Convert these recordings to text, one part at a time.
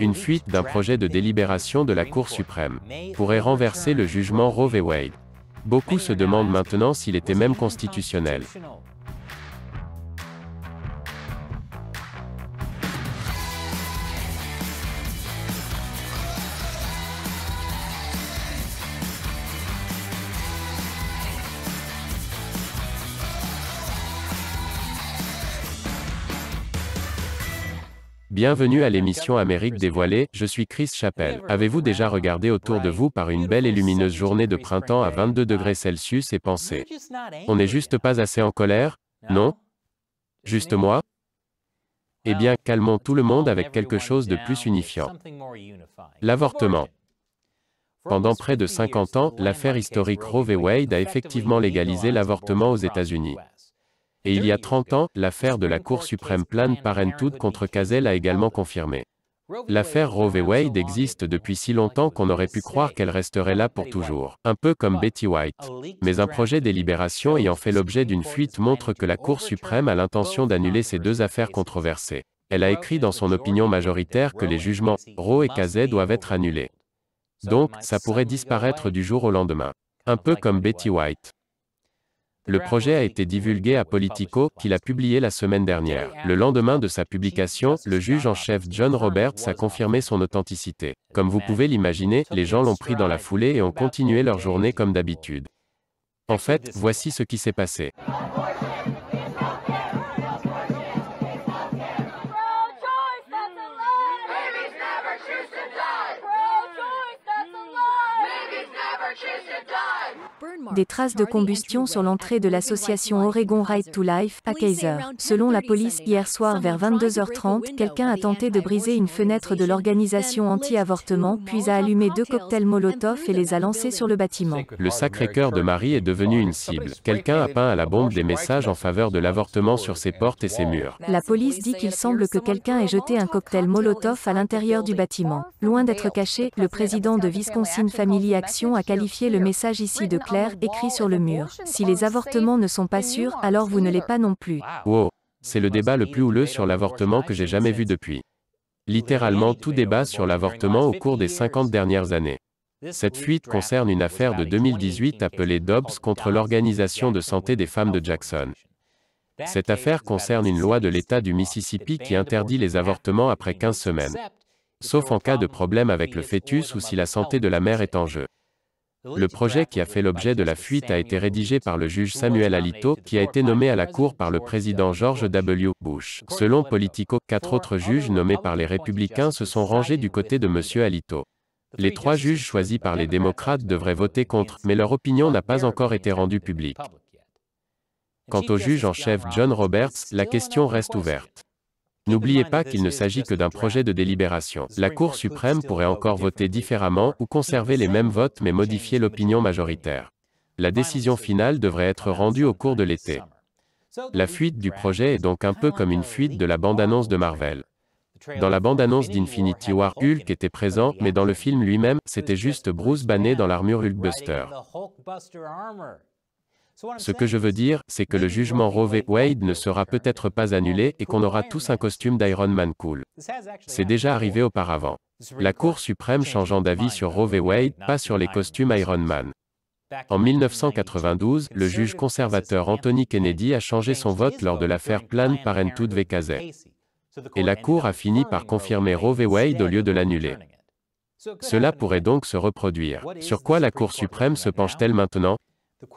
Une fuite d'un projet de délibération de la Cour suprême pourrait renverser le jugement Roe v. Wade. Beaucoup se demandent maintenant s'il était même constitutionnel. Bienvenue à l'émission Amérique dévoilée, je suis Chris Chappell. Avez-vous déjà regardé autour de vous par une belle et lumineuse journée de printemps à 22 degrés Celsius et pensé: on n'est juste pas assez en colère? Non? Juste moi? Eh bien, calmons tout le monde avec quelque chose de plus unifiant. L'avortement. Pendant près de 50 ans, l'affaire historique Roe v. Wade a effectivement légalisé l'avortement aux États-Unis. Et il y a 30 ans, l'affaire de la Cour suprême Planned Parenthood contre Casey l'a également confirmé. L'affaire Roe v. Wade existe depuis si longtemps qu'on aurait pu croire qu'elle resterait là pour toujours, un peu comme Betty White. Mais un projet de délibération ayant fait l'objet d'une fuite montre que la Cour suprême a l'intention d'annuler ces deux affaires controversées. Elle a écrit dans son opinion majoritaire que les jugements Roe et Casey doivent être annulés. Donc, ça pourrait disparaître du jour au lendemain. Un peu comme Betty White. Le projet a été divulgué à Politico, qui l'a publié la semaine dernière. Le lendemain de sa publication, le juge en chef John Roberts a confirmé son authenticité. Comme vous pouvez l'imaginer, les gens l'ont pris dans la foulée et ont continué leur journée comme d'habitude. En fait, voici ce qui s'est passé. Des traces de combustion sur l'entrée de l'association Oregon Right to Life, à Kaiser. Selon la police, hier soir vers 22h30, quelqu'un a tenté de briser une fenêtre de l'organisation anti-avortement, puis a allumé 2 cocktails Molotov et les a lancés sur le bâtiment. Le Sacré-Cœur de Marie est devenu une cible. Quelqu'un a peint à la bombe des messages en faveur de l'avortement sur ses portes et ses murs. La police dit qu'il semble que quelqu'un ait jeté un cocktail Molotov à l'intérieur du bâtiment. Loin d'être caché, le président de Wisconsin Family Action a qualifié le message ici de clair, écrit sur le mur. Si les avortements ne sont pas sûrs, alors vous ne l'êtes pas non plus. Wow! C'est le débat le plus houleux sur l'avortement que j'ai jamais vu depuis. Littéralement tout débat sur l'avortement au cours des 50 dernières années. Cette fuite concerne une affaire de 2018 appelée Dobbs contre l'Organisation de santé des femmes de Jackson. Cette affaire concerne une loi de l'État du Mississippi qui interdit les avortements après 15 semaines. Sauf en cas de problème avec le fœtus ou si la santé de la mère est en jeu. Le projet qui a fait l'objet de la fuite a été rédigé par le juge Samuel Alito, qui a été nommé à la Cour par le président George W. Bush. Selon Politico, 4 autres juges nommés par les républicains se sont rangés du côté de M. Alito. Les 3 juges choisis par les démocrates devraient voter contre, mais leur opinion n'a pas encore été rendue publique. Quant au juge en chef John Roberts, la question reste ouverte. N'oubliez pas qu'il ne s'agit que d'un projet de délibération. La Cour suprême pourrait encore voter différemment ou conserver les mêmes votes mais modifier l'opinion majoritaire. La décision finale devrait être rendue au cours de l'été. La fuite du projet est donc un peu comme une fuite de la bande-annonce de Marvel. Dans la bande-annonce d'Infinity War, Hulk était présent, mais dans le film lui-même, c'était juste Bruce Banner dans l'armure Hulkbuster. Ce que je veux dire, c'est que le jugement Roe v. Wade ne sera peut-être pas annulé et qu'on aura tous un costume d'Iron Man cool. C'est déjà arrivé auparavant. La Cour suprême changeant d'avis sur Roe v. Wade, pas sur les costumes Iron Man. En 1992, le juge conservateur Anthony Kennedy a changé son vote lors de l'affaire Planned Parenthood v. Casey. Et la Cour a fini par confirmer Roe v. Wade au lieu de l'annuler. Cela pourrait donc se reproduire. Sur quoi la Cour suprême se penche-t-elle maintenant?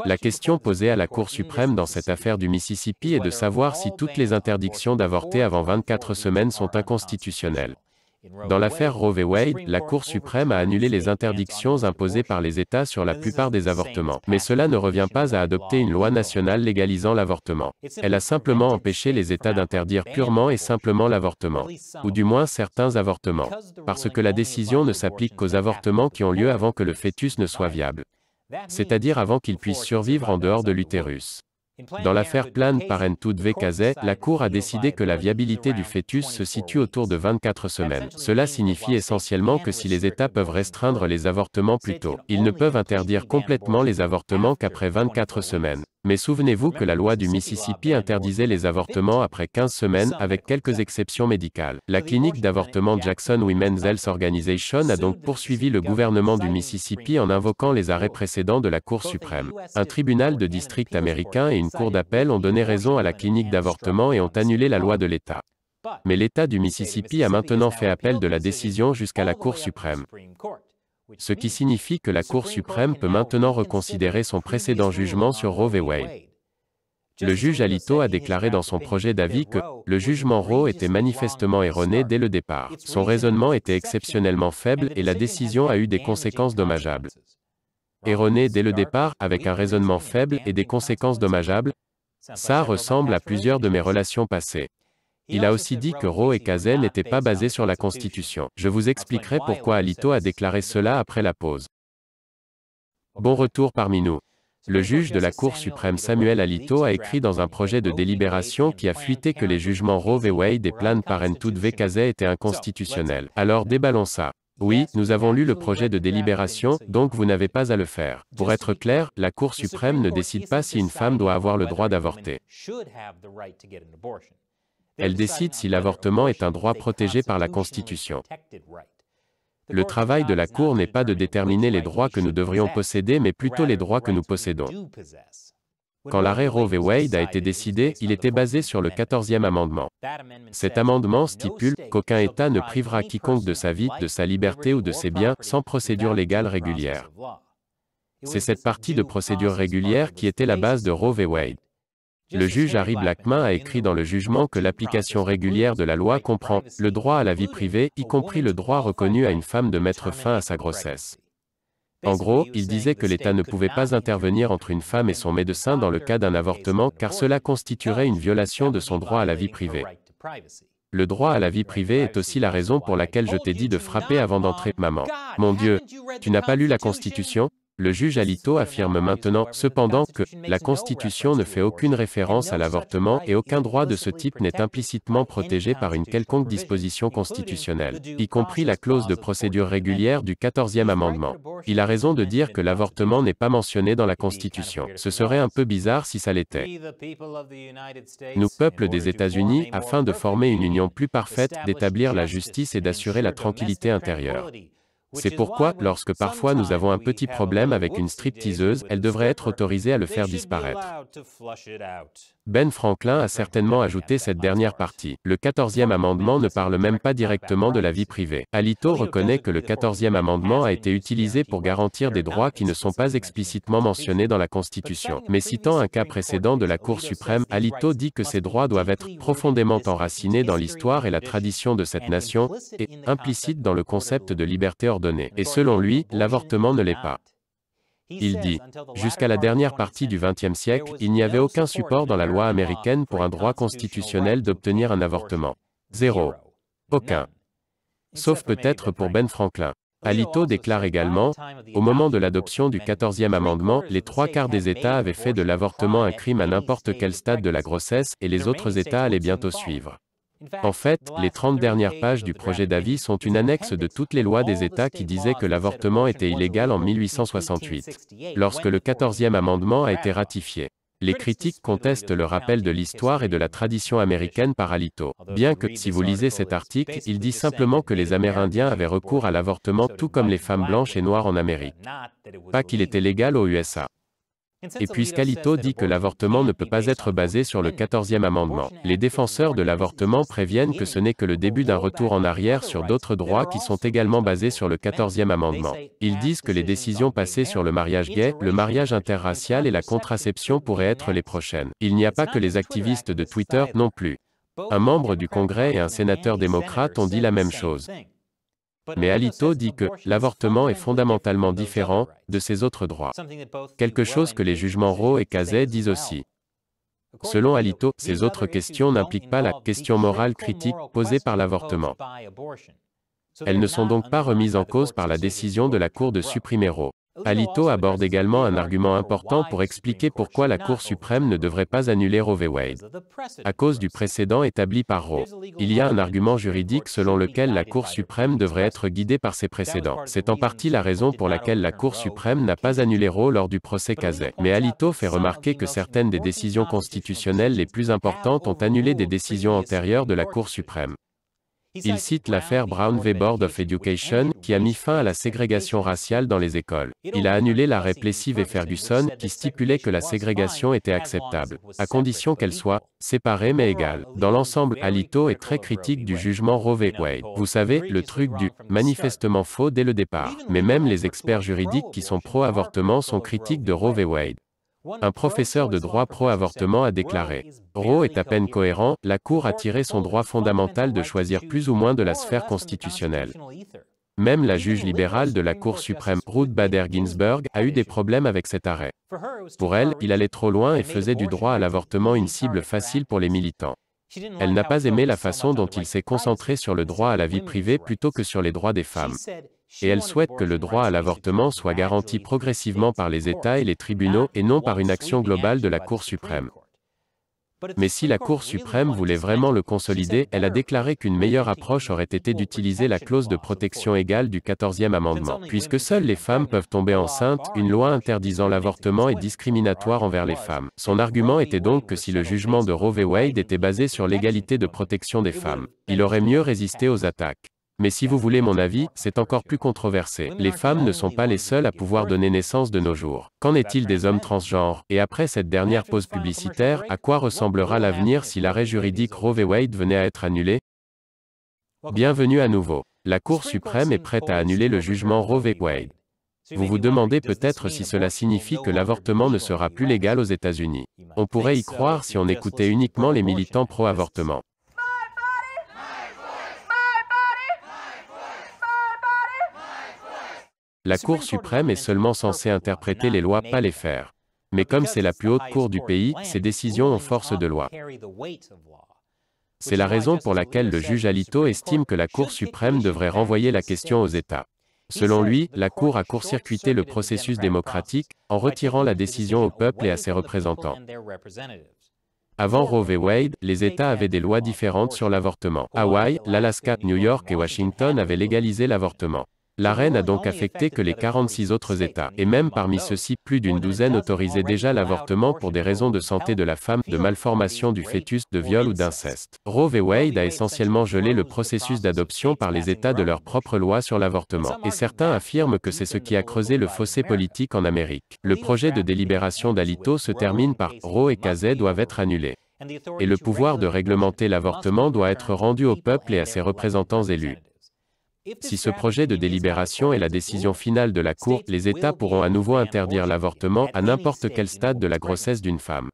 La question posée à la Cour suprême dans cette affaire du Mississippi est de savoir si toutes les interdictions d'avorter avant 24 semaines sont inconstitutionnelles. Dans l'affaire Roe v. Wade, la Cour suprême a annulé les interdictions imposées par les États sur la plupart des avortements. Mais cela ne revient pas à adopter une loi nationale légalisant l'avortement. Elle a simplement empêché les États d'interdire purement et simplement l'avortement. Ou du moins certains avortements. Parce que la décision ne s'applique qu'aux avortements qui ont lieu avant que le fœtus ne soit viable. C'est-à-dire avant qu'il puisse survivre en dehors de l'utérus. Dans l'affaire Planned Parenthood v. Casey, la Cour a décidé que la viabilité du fœtus se situe autour de 24 semaines. Cela signifie essentiellement que si les États peuvent restreindre les avortements plus tôt, ils ne peuvent interdire complètement les avortements qu'après 24 semaines. Mais souvenez-vous que la loi du Mississippi interdisait les avortements après 15 semaines, avec quelques exceptions médicales. La clinique d'avortement Jackson Women's Health Organization a donc poursuivi le gouvernement du Mississippi en invoquant les arrêts précédents de la Cour suprême. Un tribunal de district américain et une cour d'appel ont donné raison à la clinique d'avortement et ont annulé la loi de l'État. Mais l'État du Mississippi a maintenant fait appel de la décision jusqu'à la Cour suprême. Ce qui signifie que la Cour suprême peut maintenant reconsidérer son précédent jugement sur Roe v. Wade. Le juge Alito a déclaré dans son projet d'avis que le jugement Roe était manifestement erroné dès le départ. Son raisonnement était exceptionnellement faible et la décision a eu des conséquences dommageables. Erroné dès le départ, avec un raisonnement faible et des conséquences dommageables, ça ressemble à plusieurs de mes relations passées. Il a aussi dit que Roe et Casey n'étaient pas basés sur la Constitution. Je vous expliquerai pourquoi Alito a déclaré cela après la pause. Bon retour parmi nous. Le juge de la Cour suprême Samuel Alito a écrit dans un projet de délibération qui a fuité que les jugements Roe v. Wade et Planned Parenthood v. Casey étaient inconstitutionnels. Alors déballons ça. Oui, nous avons lu le projet de délibération, donc vous n'avez pas à le faire. Pour être clair, la Cour suprême ne décide pas si une femme doit avoir le droit d'avorter. Elle décide si l'avortement est un droit protégé par la Constitution. Le travail de la Cour n'est pas de déterminer les droits que nous devrions posséder mais plutôt les droits que nous possédons. Quand l'arrêt Roe v. Wade a été décidé, il était basé sur le 14e amendement. Cet amendement stipule qu'aucun État ne privera quiconque de sa vie, de sa liberté ou de ses biens, sans procédure légale régulière. C'est cette partie de procédure régulière qui était la base de Roe v. Wade. Le juge Harry Blackmun a écrit dans le jugement que l'application régulière de la loi comprend le droit à la vie privée, y compris le droit reconnu à une femme de mettre fin à sa grossesse. En gros, il disait que l'État ne pouvait pas intervenir entre une femme et son médecin dans le cas d'un avortement car cela constituerait une violation de son droit à la vie privée. Le droit à la vie privée est aussi la raison pour laquelle je t'ai dit de frapper avant d'entrer, maman. Mon Dieu, tu n'as pas lu la Constitution ? Le juge Alito affirme maintenant, cependant, que la Constitution ne fait aucune référence à l'avortement et aucun droit de ce type n'est implicitement protégé par une quelconque disposition constitutionnelle, y compris la clause de procédure régulière du 14e amendement. Il a raison de dire que l'avortement n'est pas mentionné dans la Constitution. Ce serait un peu bizarre si ça l'était. Nous, peuple des États-Unis, afin de former une union plus parfaite, d'établir la justice et d'assurer la tranquillité intérieure. C'est pourquoi, lorsque parfois nous avons un petit problème avec une stripteaseuse, elle devrait être autorisée à le faire disparaître. Ben Franklin a certainement ajouté cette dernière partie. Le 14e amendement ne parle même pas directement de la vie privée. Alito reconnaît que le 14e amendement a été utilisé pour garantir des droits qui ne sont pas explicitement mentionnés dans la Constitution. Mais citant un cas précédent de la Cour suprême, Alito dit que ces droits doivent être profondément enracinés dans l'histoire et la tradition de cette nation, et implicites dans le concept de liberté ordonnée. Et selon lui, l'avortement ne l'est pas. Il dit, jusqu'à la dernière partie du XXe siècle, il n'y avait aucun support dans la loi américaine pour un droit constitutionnel d'obtenir un avortement. Zéro. Aucun. Sauf peut-être pour Ben Franklin. Alito déclare également, au moment de l'adoption du 14e amendement, les 3/4 des États avaient fait de l'avortement un crime à n'importe quel stade de la grossesse et les autres États allaient bientôt suivre. En fait, les 30 dernières pages du projet d'avis sont une annexe de toutes les lois des États qui disaient que l'avortement était illégal en 1868, lorsque le 14e amendement a été ratifié. Les critiques contestent le rappel de l'histoire et de la tradition américaine par Alito. Bien que, si vous lisez cet article, il dit simplement que les Amérindiens avaient recours à l'avortement tout comme les femmes blanches et noires en Amérique. Pas qu'il était légal aux USA. Et puisqu'Alito dit que l'avortement ne peut pas être basé sur le 14e amendement, les défenseurs de l'avortement préviennent que ce n'est que le début d'un retour en arrière sur d'autres droits qui sont également basés sur le 14e amendement. Ils disent que les décisions passées sur le mariage gay, le mariage interracial et la contraception pourraient être les prochaines. Il n'y a pas que les activistes de Twitter non plus. Un membre du Congrès et un sénateur démocrate ont dit la même chose. Mais Alito dit que l'avortement est fondamentalement différent de ces autres droits. Quelque chose que les jugements Roe et Casey disent aussi. Selon Alito, ces autres questions n'impliquent pas la question morale critique posée par l'avortement. Elles ne sont donc pas remises en cause par la décision de la Cour de supprimer Roe. Alito aborde également un argument important pour expliquer pourquoi la Cour suprême ne devrait pas annuler Roe v. Wade. À cause du précédent établi par Roe. Il y a un argument juridique selon lequel la Cour suprême devrait être guidée par ses précédents. C'est en partie la raison pour laquelle la Cour suprême n'a pas annulé Roe lors du procès Casey. Mais Alito fait remarquer que certaines des décisions constitutionnelles les plus importantes ont annulé des décisions antérieures de la Cour suprême. Il cite l'affaire Brown v. Board of Education, qui a mis fin à la ségrégation raciale dans les écoles. Il a annulé l'arrêt Plessy v. Ferguson, qui stipulait que la ségrégation était acceptable, à condition qu'elle soit séparée mais égale. Dans l'ensemble, Alito est très critique du jugement Roe v. Wade. Vous savez, le truc du manifestement faux dès le départ. Mais même les experts juridiques qui sont pro-avortement sont critiques de Roe v. Wade. Un professeur de droit pro-avortement a déclaré « Roe est à peine cohérent, la Cour a tiré son droit fondamental de choisir plus ou moins de la sphère constitutionnelle. » Même la juge libérale de la Cour suprême, Ruth Bader Ginsburg, a eu des problèmes avec cet arrêt. Pour elle, il allait trop loin et faisait du droit à l'avortement une cible facile pour les militants. Elle n'a pas aimé la façon dont il s'est concentré sur le droit à la vie privée plutôt que sur les droits des femmes. Et elle souhaite que le droit à l'avortement soit garanti progressivement par les États et les tribunaux et non par une action globale de la Cour suprême. Mais si la Cour suprême voulait vraiment le consolider, elle a déclaré qu'une meilleure approche aurait été d'utiliser la clause de protection égale du 14e amendement. Puisque seules les femmes peuvent tomber enceintes, une loi interdisant l'avortement est discriminatoire envers les femmes. Son argument était donc que si le jugement de Roe v. Wade était basé sur l'égalité de protection des femmes, il aurait mieux résisté aux attaques. Mais si vous voulez mon avis, c'est encore plus controversé. Les femmes ne sont pas les seules à pouvoir donner naissance de nos jours. Qu'en est-il des hommes transgenres? Et après cette dernière pause publicitaire, à quoi ressemblera l'avenir si l'arrêt juridique Roe v. Wade venait à être annulé? Bienvenue à nouveau. La Cour suprême est prête à annuler le jugement Roe v. Wade. Vous vous demandez peut-être si cela signifie que l'avortement ne sera plus légal aux États-Unis. On pourrait y croire si on écoutait uniquement les militants pro-avortement. La Cour suprême est seulement censée interpréter les lois, pas les faire. Mais comme c'est la plus haute cour du pays, ses décisions ont force de loi. C'est la raison pour laquelle le juge Alito estime que la Cour suprême devrait renvoyer la question aux États. Selon lui, la Cour a court-circuité le processus démocratique, en retirant la décision au peuple et à ses représentants. Avant Roe v. Wade, les États avaient des lois différentes sur l'avortement. Hawaï, l'Alaska, New York et Washington avaient légalisé l'avortement. L'arrêt n'a donc affecté que les 46 autres États, et même parmi ceux-ci, plus d'une douzaine autorisaient déjà l'avortement pour des raisons de santé de la femme, de malformation du fœtus, de viol ou d'inceste. Roe v. Wade a essentiellement gelé le processus d'adoption par les États de leur propre loi sur l'avortement, et certains affirment que c'est ce qui a creusé le fossé politique en Amérique. Le projet de délibération d'Alito se termine par « Roe et Casey doivent être annulés ». Et le pouvoir de réglementer l'avortement doit être rendu au peuple et à ses représentants élus. Si ce projet de délibération est la décision finale de la Cour, les États pourront à nouveau interdire l'avortement à n'importe quel stade de la grossesse d'une femme.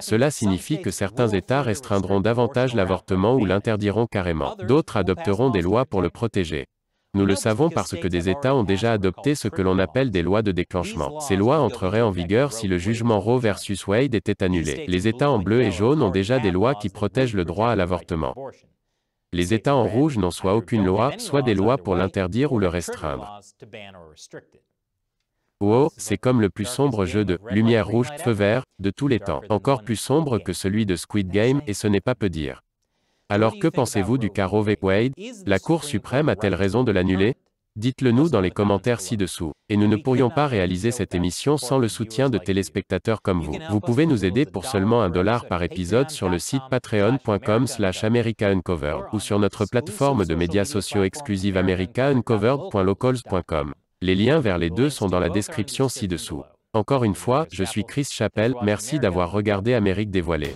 Cela signifie que certains États restreindront davantage l'avortement ou l'interdiront carrément. D'autres adopteront des lois pour le protéger. Nous le savons parce que des États ont déjà adopté ce que l'on appelle des lois de déclenchement. Ces lois entreraient en vigueur si le jugement Roe versus Wade était annulé. Les États en bleu et jaune ont déjà des lois qui protègent le droit à l'avortement. Les États en rouge n'ont soit aucune loi, soit des lois pour l'interdire ou le restreindre. Wow, c'est comme le plus sombre jeu de « lumière rouge, feu vert » de tous les temps. Encore plus sombre que celui de Squid Game, et ce n'est pas peu dire. Alors que pensez-vous du cas Roe v. Wade? La Cour suprême a-t-elle raison de l'annuler? Dites-le nous dans les commentaires ci-dessous. Et nous ne pourrions pas réaliser cette émission sans le soutien de téléspectateurs comme vous. Vous pouvez nous aider pour seulement $1 par épisode sur le site patreon.com/americauncovered ou sur notre plateforme de médias sociaux exclusive americauncovered.locals.com. Les liens vers les deux sont dans la description ci-dessous. Encore une fois, je suis Chris Chappell, merci d'avoir regardé Amérique dévoilée.